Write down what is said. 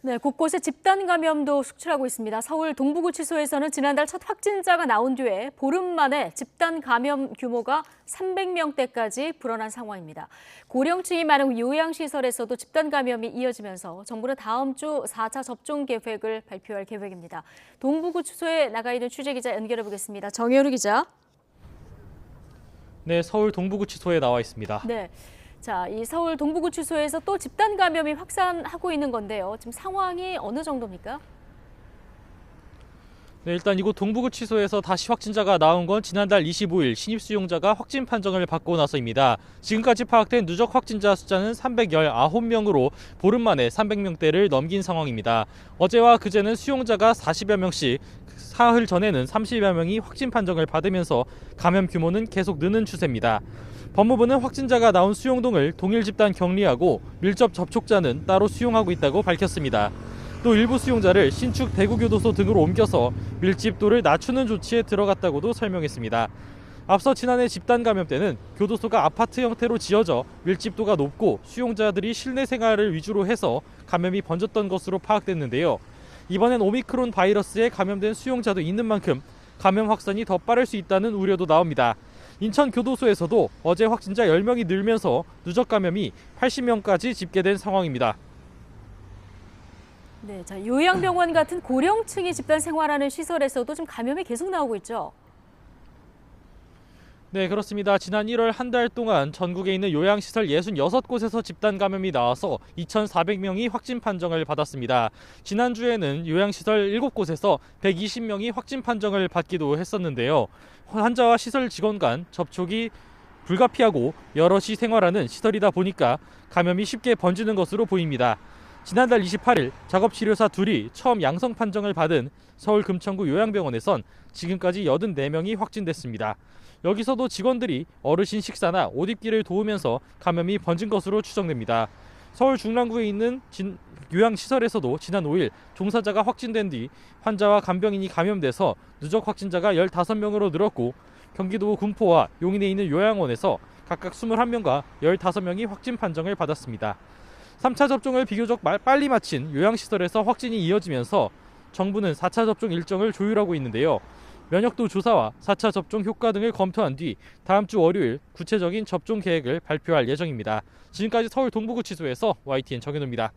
네, 곳곳에 집단 감염도 속출하고 있습니다. 서울 동부구치소에서는 지난달 첫 확진자가 나온 뒤에 보름 만에 집단 감염 규모가 300명대까지 불어난 상황입니다. 고령층이 많은 요양시설에서도 집단 감염이 이어지면서 정부는 다음 주 4차 접종 계획을 발표할 계획입니다. 동부구치소에 나가 있는 취재기자 연결해 보겠습니다. 정혜루 기자. 네, 서울 동부구치소에 나와 있습니다. 네. 자, 이 서울 동부구치소에서 또 집단 감염이 확산하고 있는 건데요. 지금 상황이 어느 정도입니까? 네, 일단 이곳 동부구치소에서 다시 확진자가 나온 건 지난달 25일 신입 수용자가 확진 판정을 받고 나서입니다. 지금까지 파악된 누적 확진자 숫자는 319명으로 보름 만에 300명대를 넘긴 상황입니다. 어제와 그제는 수용자가 40여 명씩, 사흘 전에는 30여 명이 확진 판정을 받으면서 감염 규모는 계속 느는 추세입니다. 법무부는 확진자가 나온 수용동을 동일 집단 격리하고 밀접 접촉자는 따로 수용하고 있다고 밝혔습니다. 또 일부 수용자를 신축 대구교도소 등으로 옮겨서 밀집도를 낮추는 조치에 들어갔다고도 설명했습니다. 앞서 지난해 집단 감염 때는 교도소가 아파트 형태로 지어져 밀집도가 높고 수용자들이 실내 생활을 위주로 해서 감염이 번졌던 것으로 파악됐는데요. 이번엔 오미크론 바이러스에 감염된 수용자도 있는 만큼 감염 확산이 더 빠를 수 있다는 우려도 나옵니다. 인천교도소에서도 어제 확진자 10명이 늘면서 누적 감염이 80명까지 집계된 상황입니다. 네, 자, 요양병원 같은 고령층이 집단 생활하는 시설에서도 좀 감염이 계속 나오고 있죠. 네, 그렇습니다. 지난 1월 한 달 동안 전국에 있는 요양시설 66곳에서 집단 감염이 나와서 2,400명이 확진 판정을 받았습니다. 지난주에는 요양시설 7곳에서 120명이 확진 판정을 받기도 했었는데요. 환자와 시설 직원 간 접촉이 불가피하고 여럿이 생활하는 시설이다 보니까 감염이 쉽게 번지는 것으로 보입니다. 지난달 28일 작업치료사 둘이 처음 양성 판정을 받은 서울 금천구 요양병원에선 지금까지 84명이 확진됐습니다. 여기서도 직원들이 어르신 식사나 옷 입기를 도우면서 감염이 번진 것으로 추정됩니다. 서울 중랑구에 있는 요양시설에서도 지난 5일 종사자가 확진된 뒤 환자와 간병인이 감염돼서 누적 확진자가 15명으로 늘었고, 경기도 군포와 용인에 있는 요양원에서 각각 21명과 15명이 확진 판정을 받았습니다. 3차 접종을 비교적 빨리 마친 요양시설에서 확진이 이어지면서 정부는 4차 접종 일정을 조율하고 있는데요. 면역도 조사와 4차 접종 효과 등을 검토한 뒤 다음 주 월요일 구체적인 접종 계획을 발표할 예정입니다. 지금까지 서울 동부구치소에서 YTN 정현우입니다.